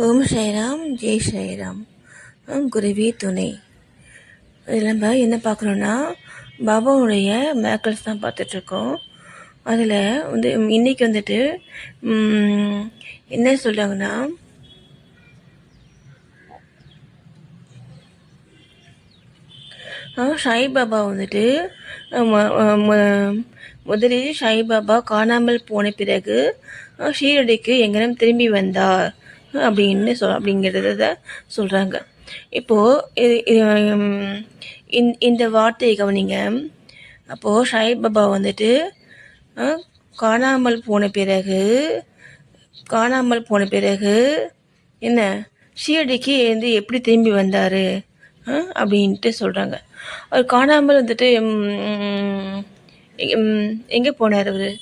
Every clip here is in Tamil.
ஓம் ஸ்ரீராம், ஜெய் ஸ்ரீராம். குருவே துணை. இதில் நம்ம என்ன பார்க்குறோன்னா, பாபாவுடைய மேக்கல்ஸ் தான் பார்த்துட்ருக்கோம். அதில் வந்து இன்றைக்கி வந்துட்டு என்ன சொல்கிறாங்கன்னா, சாய்பாபா வந்துட்டு முதலில் சாய்பாபா காணாமல் போன பிறகு ஷீரடிக்கு எங்கனம் திரும்பி வந்தார் அப்படிங்கிறத சொல்கிறாங்க. இப்போது இந்த வார்த்தையை கவனிங்க. அப்போது சாய்பாபா வந்துட்டு காணாமல் போன பிறகு என்ன ஷீரடிக்கு வந்து எப்படி திரும்பி வந்தார் அப்படின்ட்டு சொல்கிறாங்க. அவர் காணாமல் வந்துட்டு எங்கே போனார் அவர்?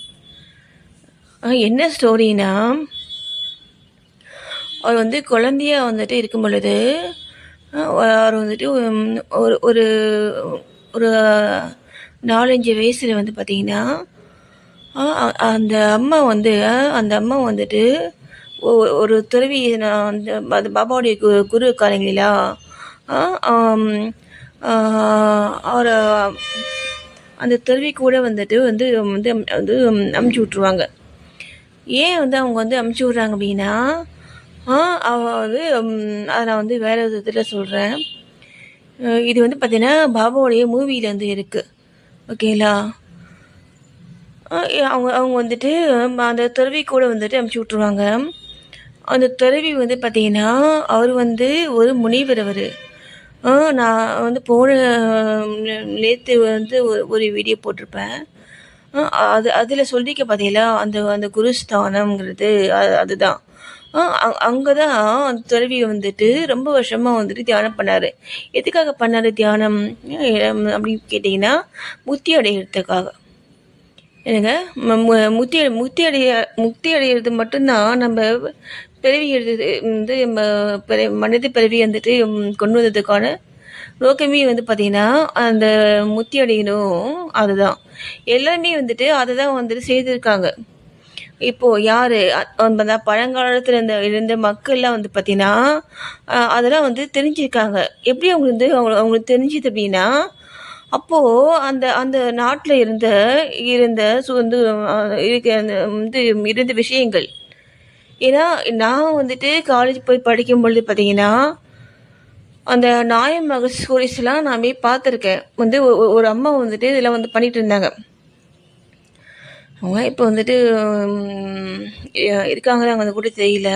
என்ன ஸ்டோரினா, அவர் வந்து குழந்தையா வந்துட்டு இருக்கும் பொழுது அவர் வந்துட்டு ஒரு ஒரு ஒரு 4-5 வயசில் வந்து பார்த்திங்கன்னா அந்த அம்மா வந்துட்டு ஒரு துறவி, அந்த பாபாவுடைய குரு இருக்காருங்களா, அவர் அந்த துறவி கூட வந்துட்டு வந்து அமுச்சு விட்ருவாங்க. ஏன் வந்து அவங்க வந்து அமுச்சு விட்றாங்க அப்படின்னா, வந்து அதை நான் வந்து வேறு விதத்தில் சொல்கிறேன். இது வந்து பார்த்திங்கன்னா பாபாவுடைய மூவியில் வந்து இருக்குது. ஓகேங்களா? அவங்க வந்துட்டு அந்த துறவி கூட வந்துட்டு அமுச்சு விட்ருவாங்க. அந்த துறவி வந்து பார்த்திங்கன்னா அவர் வந்து ஒரு முனிவர். அவர் நான் வந்து நேற்று வந்து ஒரு வீடியோ போட்டிருப்பேன். அதில் சொல்லிக்க பார்த்தீங்களா, அந்த குருஸ்தானம்ங்கிறது அதுதான். அங்கே தான் அந்த துறவி வந்துட்டு ரொம்ப வருஷமாக வந்துட்டு தியானம் பண்ணார். எதுக்காக பண்ணார் தியானம் அப்படின்னு கேட்டிங்கன்னா, முக்தி அடைகிறதுக்காக. என்னங்க, முக்தி அடைகிறது மட்டும்தான் நம்ம பிறவி எடுத்து வந்து மனித பிறவி வந்துட்டு கொண்டு வந்ததுக்கான நோக்கமே வந்து பார்த்திங்கன்னா அந்த முக்தி அடையணும். அதுதான் எல்லாருமே வந்துட்டு அதை தான் வந்துட்டு செய்திருக்காங்க. இப்போது யார் அந்த பழங்காலத்தில் இருந்த மக்கள்லாம் வந்து பார்த்திங்கன்னா அதெல்லாம் வந்து தெரிஞ்சிருக்காங்க. எப்படி அவங்களுக்கு தெரிஞ்சுது அப்படின்னா, அப்போது அந்த நாட்டில் இருந்த இருந்த விஷயங்கள். ஏன்னா நான் வந்துட்டு காலேஜ் போய் படிக்கும் பொழுது பார்த்திங்கன்னா அந்த நாயம் ஸ்டோரிஸ்லாம் நான் போய் பார்த்துருக்கேன். வந்து ஒரு அம்மா வந்துட்டு இதெல்லாம் வந்து பண்ணிகிட்டு இருந்தாங்க. அவங்க இப்போ வந்துட்டு இருக்காங்களாங்க கூட தெரியல.